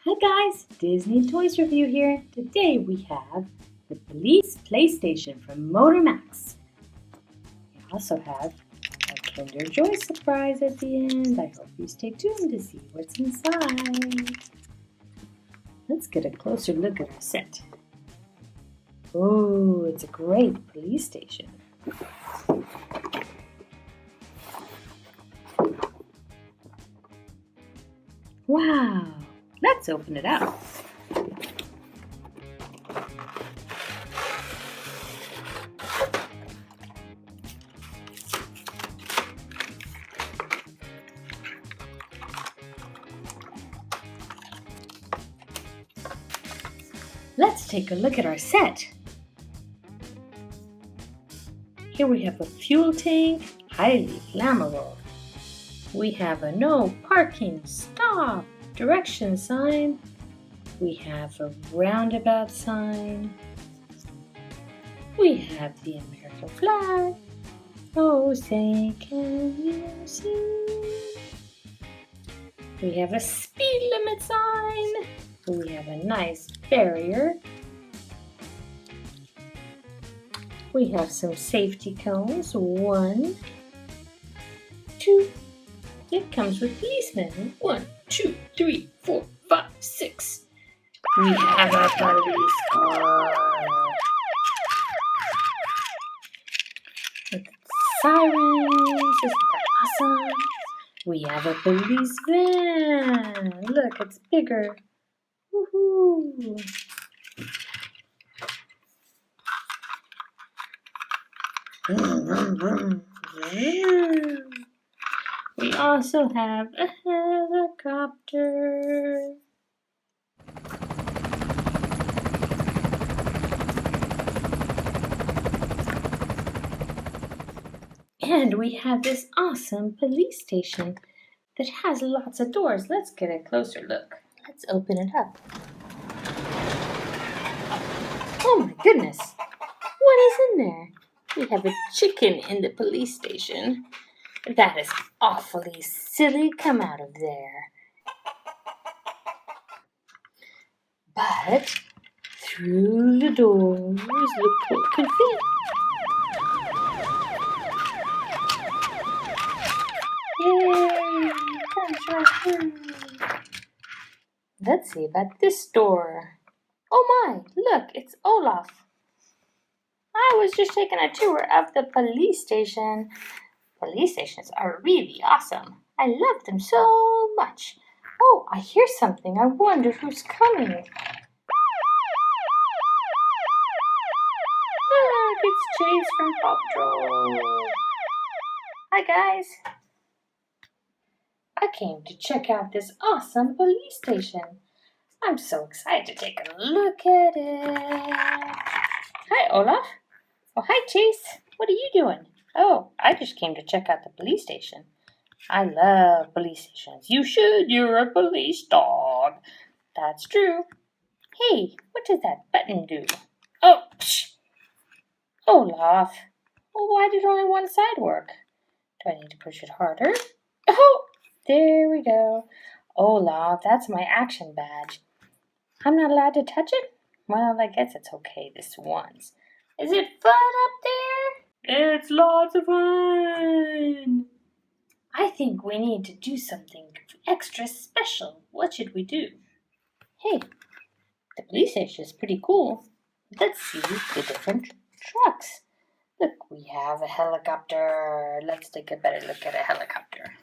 Hi guys, Disney Toys Review here. Today we have the Police PlayStation from Motor Max. We also have a Kinder Joy surprise at the end. I hope you stay tuned to see what's inside. Let's get a closer look at our set. Oh, it's a great police station. Wow! Let's open it up. Let's take a look at our set. Here we have a fuel tank, highly flammable. We have a no parking, stop, direction sign. We have a roundabout sign. We have the American flag. Oh, say, can you see? We have a speed limit sign. We have a nice barrier. We have some safety cones. 1, 2. It comes with policemen. 1, 2, 3, 4, 5, 6. We have our police car. With sirens. Isn't that awesome? We have a police van. Look, it's bigger. Woohoo! We also have a helicopter. And we have this awesome police station that has lots of doors. Let's get a closer look. Let's open it up. Oh my goodness! What is in there? We have a chicken in the police station. That is awfully silly. Come out of there. But through the doors, look what can fit. Yay! Comes right through. Let's see about this door. Oh my! Look, it's Olaf. I was just taking a tour of the police station. Police stations are really awesome. I love them so much. Oh, I hear something. I wonder who's coming. Look, it's Chase from Paw Patrol. Hi, guys. I came to check out this awesome police station. I'm so excited to take a look at it. Hi, Olaf. Oh, hi, Chase. What are you doing? Oh, I just came to check out the police station. I love police stations. You should. You're a police dog. That's true. Hey, what does that button do? Oh, psh. Olaf. Well, why did only one side work? Do I need to push it harder? Oh, there we go. Olaf, that's my action badge. I'm not allowed to touch it? Well, I guess it's okay this once. Is it fun up there? It's lots of fun. I think we need to do something extra special. What should we do? Hey, the police station is pretty cool. Let's see the different trucks. Look, we have a helicopter. Let's take a better look at a helicopter.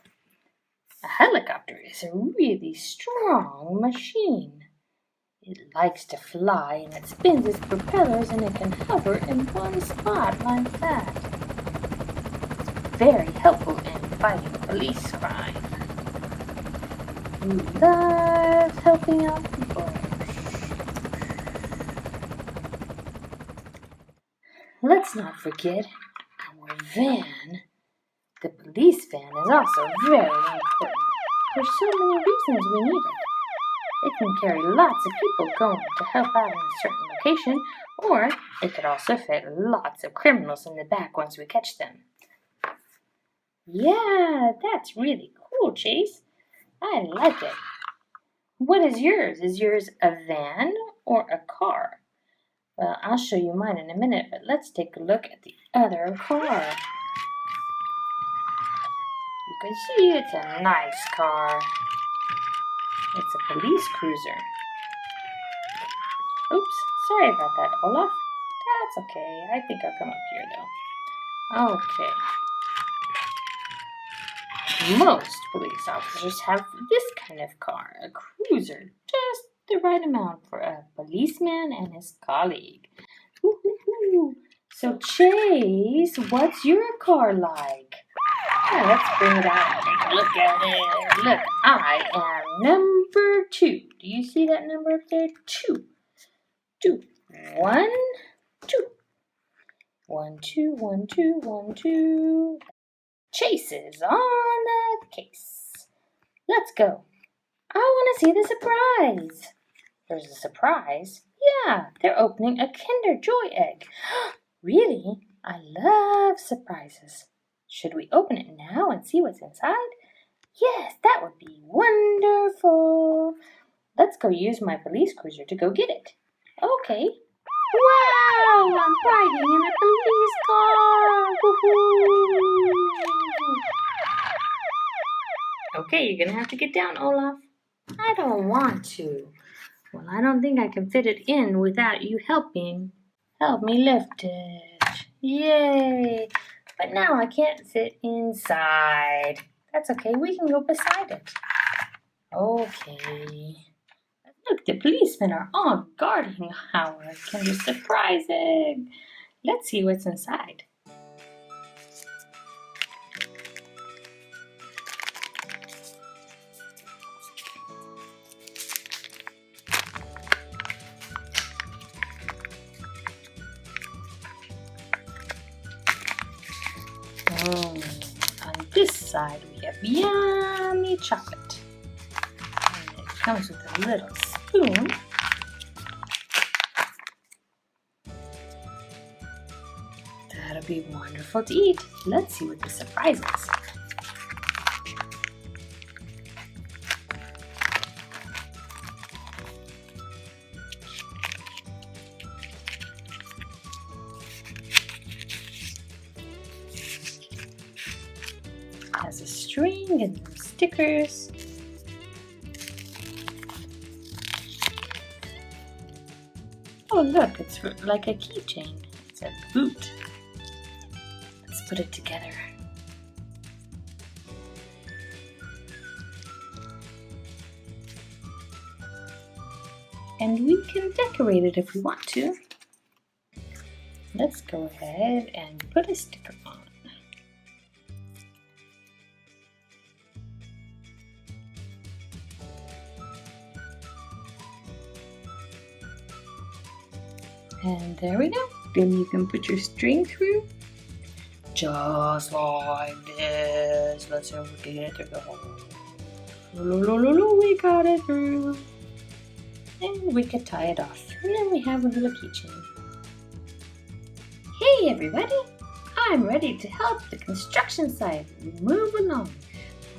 A helicopter is a really strong machine. It likes to fly and it spins its propellers and it can hover in one spot like that. It's very helpful in fighting police crime. We love helping out people. Let's not forget our van. The police van is also very important. There's so many reasons we need it. It can carry lots of people going to help out in a certain location, or it could also fit lots of criminals in the back once we catch them. Yeah, that's really cool, Chase. I like it. What is yours? Is yours a van or a car? Well, I'll show you mine in a minute, but let's take a look at the other car. You can see it's a nice car. It's a police cruiser. Oops, sorry about that, Olaf. That's okay. I think I'll come up here, though. Okay. Most police officers have this kind of car, a cruiser, just the right amount for a policeman and his colleague. Woo-hoo-hoo. So, Chase, what's your car like? Yeah, let's bring it out and take a look at it. Look, I am number 2. Do you see that number up there? 2. 2. 1, 2. 1, 2, 1, 2, 1, 2. Chase is on the case. Let's go. I want to see the surprise. There's a surprise? Yeah, they're opening a Kinder Joy egg. Really? I love surprises. Should we open it now and see what's inside? Yes, that would be wonderful. Let's go use my police cruiser to go get it. Okay. Wow, I'm riding in a police car. Woohoo! Okay, you're going to have to get down, Olaf. I don't want to. Well, I don't think I can fit it in without you helping. Help me lift it. Yay! But now I can't fit inside. That's okay, we can go beside it. Okay. Look, the policemen are all guarding our Kinder Surprise egg. Let's see what's inside. On this side we have yummy chocolate. And it comes with a little spoon. That'll be wonderful to eat. Let's see what the surprise is. Has a string and some stickers. Oh look, it's like a keychain. It's a boot. Let's put it together. And we can decorate it if we want to. Let's go ahead and put a sticker on. And there we go. Then you can put your string through. Just like this. Let's see if we can get it through. We got it through. And we can tie it off. And then we have a little keychain. Hey everybody! I'm ready to help the construction site move along.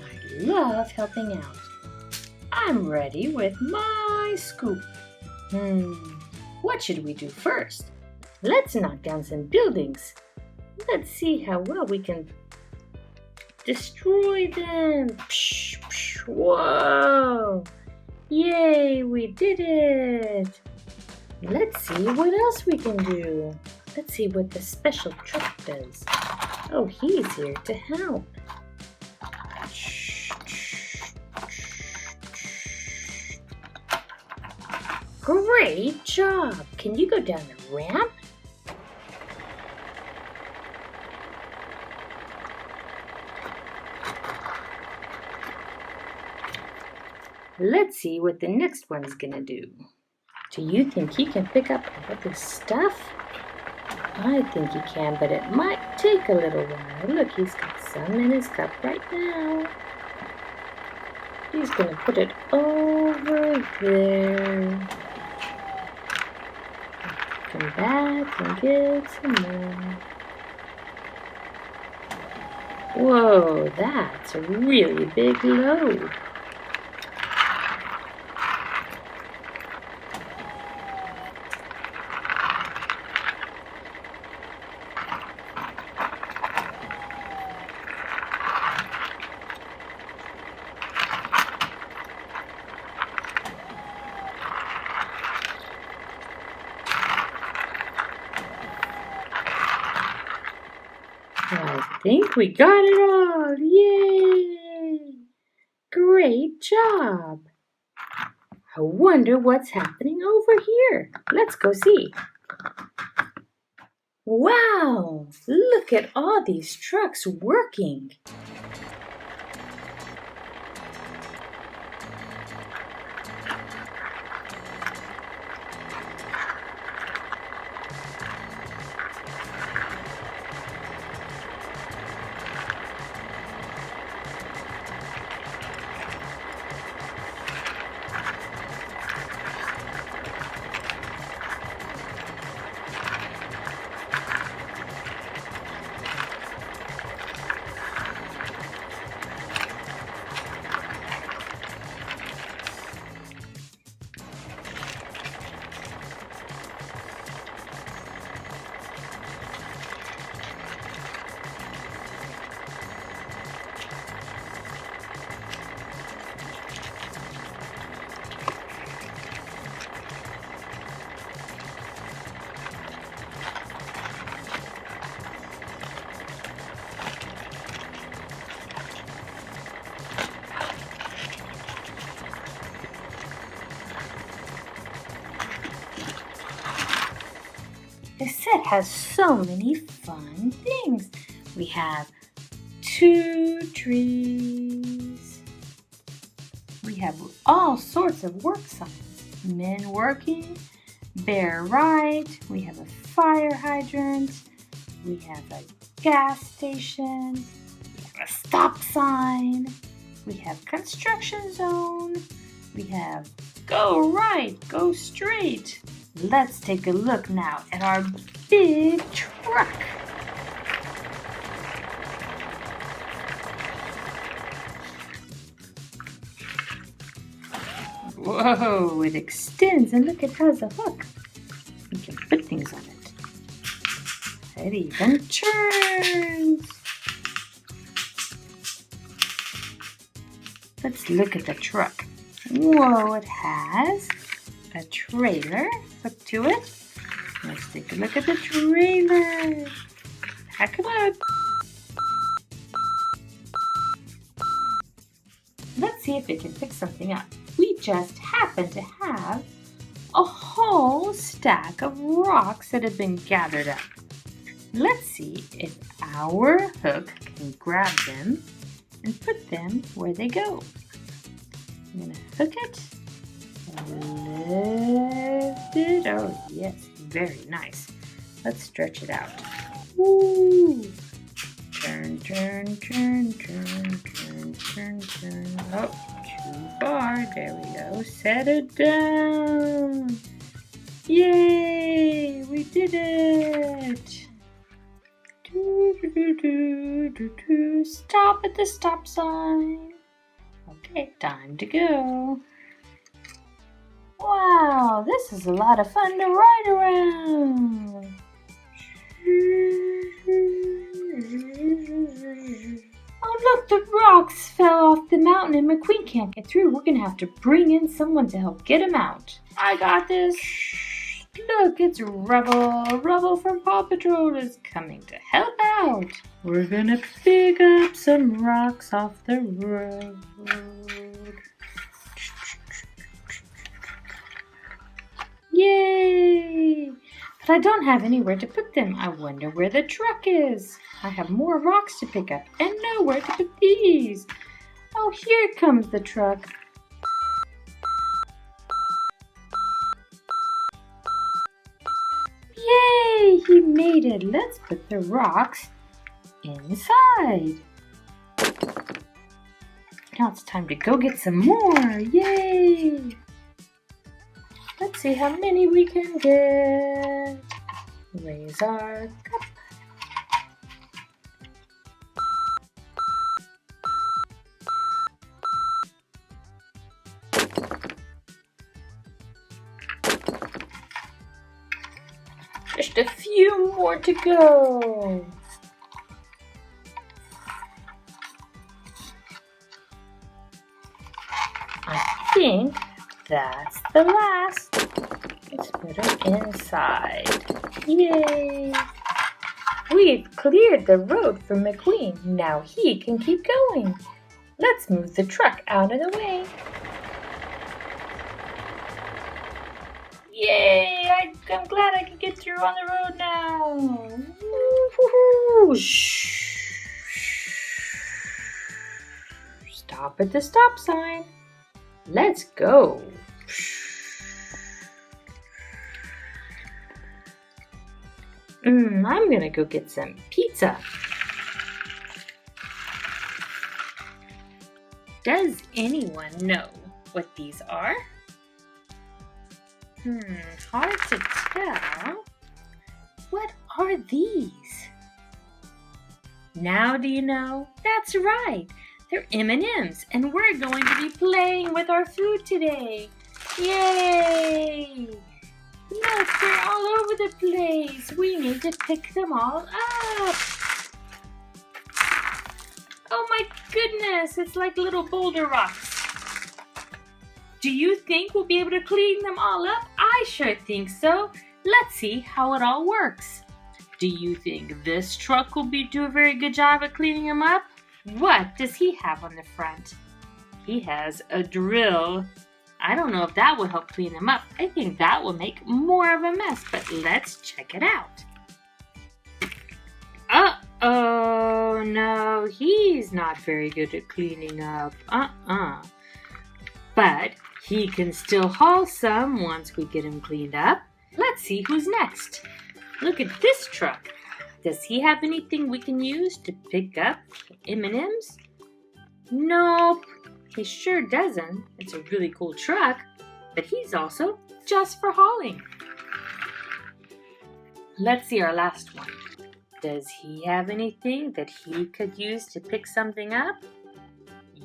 I love helping out. I'm ready with my scoop. What should we do first? Let's knock down some buildings. Let's see how well we can destroy them. Psh, psh, whoa! Yay, we did it! Let's see what else we can do. Let's see what the special truck does. Oh, he's here to help. Great job! Can you go down the ramp? Let's see what the next one's gonna do. Do you think he can pick up all this stuff? I think he can, but it might take a little while. Look, he's got some in his cup right now. He's gonna put it over there. Come back and get some more. Whoa, that's a really big load. think we got it all. Yay! Great job. I wonder what's happening over here. Let's go see. Wow! Look at all these trucks working. This set has so many fun things. We have 2 trees. We have all sorts of work signs. Men working, bear right. We have a fire hydrant. We have a gas station. We have a stop sign. We have construction zone. We have go right, go straight. Let's take a look now at our big truck. Whoa, it extends and look, it has a hook. You can put things on it. It even turns. Let's look at the truck. Whoa, it has a trailer hooked to it. Let's take a look at the trailer. Pack it up. Let's see if it can pick something up. We just happen to have a whole stack of rocks that have been gathered up. Let's see if our hook can grab them and put them where they go. I'm going to hook it. Lift it. Oh, yes, very nice. Let's stretch it out. Woo! Turn, turn, turn, turn, turn, turn, turn. Oh, too far. There we go. Set it down. Yay! We did it. Stop at the stop sign. Okay, time to go. Wow, this is a lot of fun to ride around. Oh look, the rocks fell off the mountain and McQueen can't get through. We're gonna have to bring in someone to help get him out. I got this. Look, it's Rubble. Rubble from Paw Patrol is coming to help out. We're gonna pick up some rocks off the road. Yay! But I don't have anywhere to put them. I wonder where the truck is. I have more rocks to pick up and nowhere to put these. Oh, here comes the truck. Yay! He made it. Let's put the rocks inside. Now it's time to go get some more. Yay! Let's see how many we can get. Raise our cup. Just a few more to go. I think that's the last. Let's put it inside. Yay! We've cleared the road for McQueen. Now he can keep going. Let's move the truck out of the way. Yay! I'm glad I can get through on the road now. Woo-hoo-hoo. Stop at the stop sign. Let's go. I'm gonna go get some pizza. Does anyone know what these are? Hard to tell. What are these? Now do you know? That's right. They're M&Ms, and we're going to be playing with our food today. Yay! Look, they're all over the place. We need to pick them all up. Oh my goodness, it's like little boulder rocks. Do you think we'll be able to clean them all up? I sure think so. Let's see how it all works. Do you think this truck will do a very good job at cleaning them up? What does he have on the front? He has a drill. I don't know if that will help clean them up. I think that will make more of a mess, but let's check it out. Uh-oh, no, he's not very good at cleaning up. But he can still haul some once we get him cleaned up. Let's see who's next. Look at this truck. Does he have anything we can use to pick up M&Ms? Nope, he sure doesn't. It's a really cool truck, but he's also just for hauling. Let's see our last one. Does he have anything that he could use to pick something up?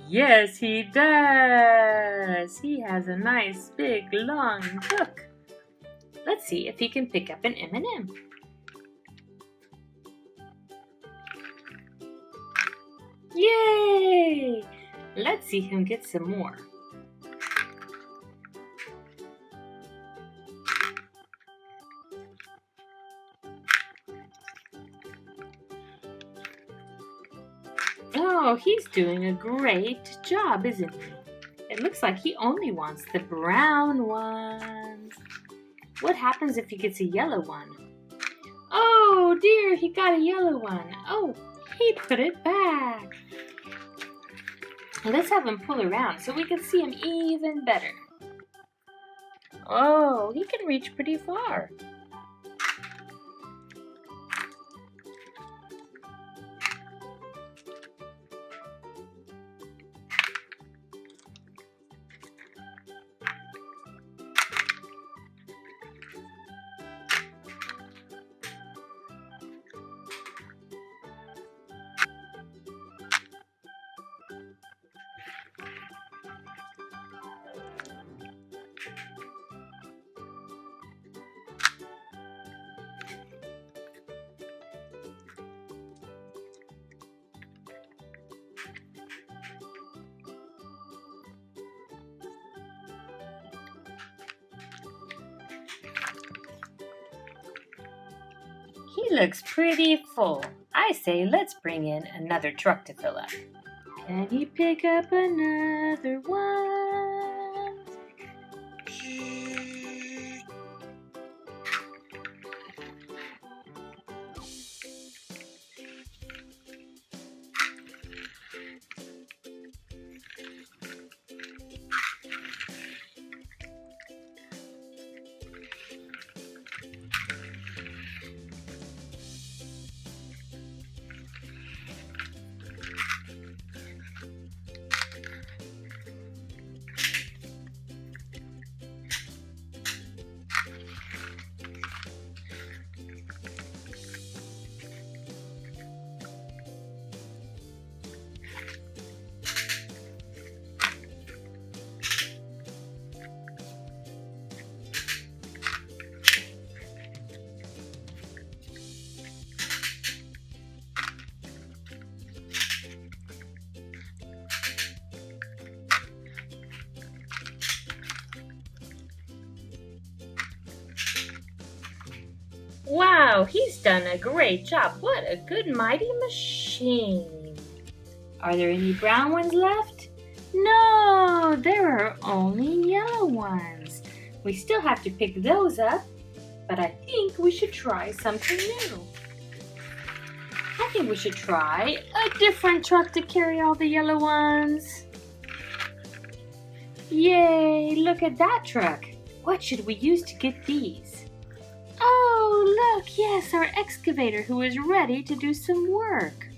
Yes, he does. He has a nice big long hook. Let's see if he can pick up an M&M. Yay! Let's see him get some more. Oh, he's doing a great job, isn't he? It looks like he only wants the brown ones. What happens if he gets a yellow one? Oh dear, he got a yellow one. Oh, he put it back. Let's have him pull around so we can see him even better. Oh, he can reach pretty far. He looks pretty full. I say let's bring in another truck to fill up. Can you pick up another one? Wow, he's done a great job. What a good mighty machine. Are there any brown ones left? No, there are only yellow ones. We still have to pick those up, but I think we should try something new. I think we should try a different truck to carry all the yellow ones. Yay, look at that truck. What should we use to get these? Oh, look, yes, our excavator who is ready to do some work.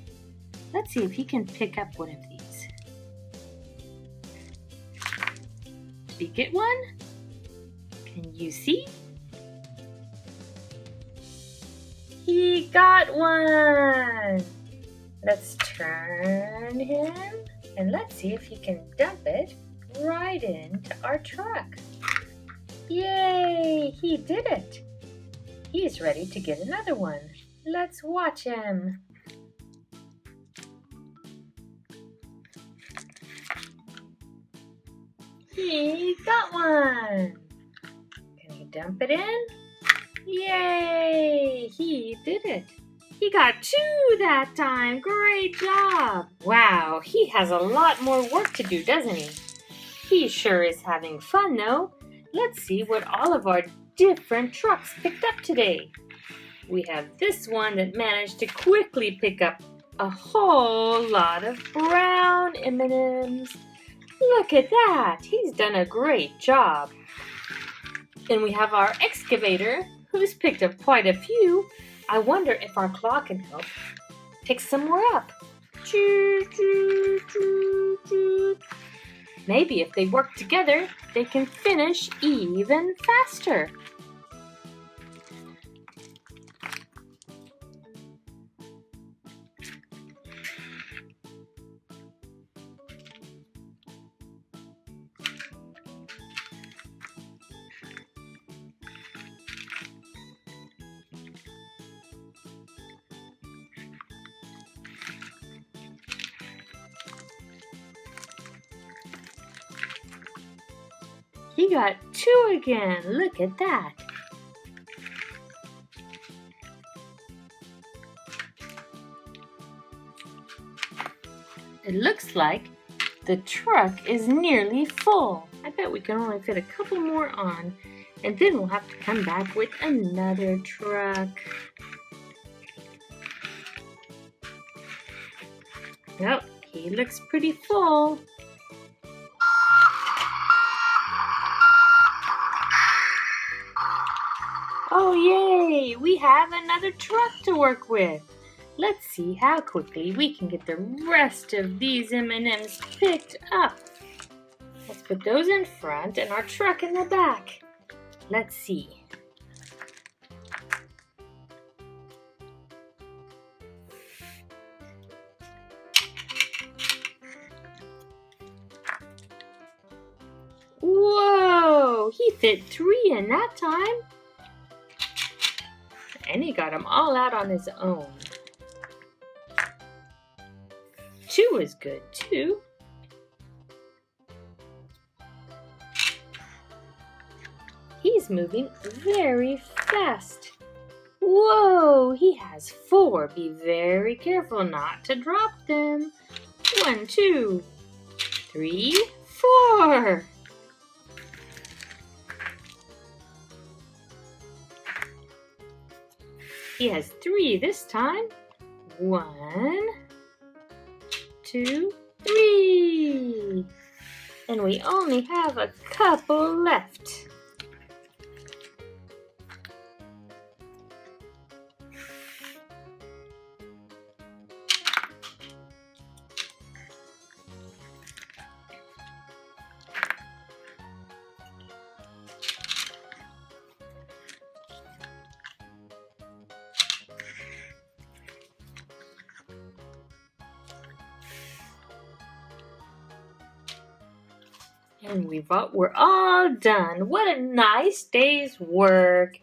Let's see if he can pick up one of these. Did he get one? Can you see? He got one! Let's turn him and let's see if he can dump it right into our truck. Yay! He did it! He's ready to get another one. Let's watch him. He got one! Can he dump it in? Yay! He did it! He got two that time! Great job! Wow, he has a lot more work to do, doesn't he? He sure is having fun though. Let's see what all of our different trucks picked up today. We have this one that managed to quickly pick up a whole lot of brown M&Ms. Look at that! He's done a great job. And we have our excavator who's picked up quite a few. I wonder if our claw can help pick some more up. Choo, choo, choo, choo. Maybe if they work together, they can finish even faster. He got two again. Look at that. It looks like the truck is nearly full. I bet we can only fit a couple more on, and then we'll have to come back with another truck. Nope, he looks pretty full. Oh yay! We have another truck to work with. Let's see how quickly we can get the rest of these M&Ms picked up. Let's put those in front and our truck in the back. Let's see. Whoa! He fit 3 in that time. And he got them all out on his own. 2 is good too. He's moving very fast. Whoa, he has 4. Be very careful not to drop them. 1, 2, 3, 4. He has 3 this time. 1, 2, 3. And we only have a couple left. And we're all done. What a nice day's work.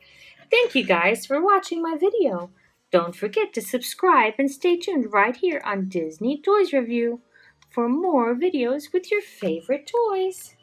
Thank you guys for watching my video. Don't forget to subscribe and stay tuned right here on Disney Toys Review for more videos with your favorite toys.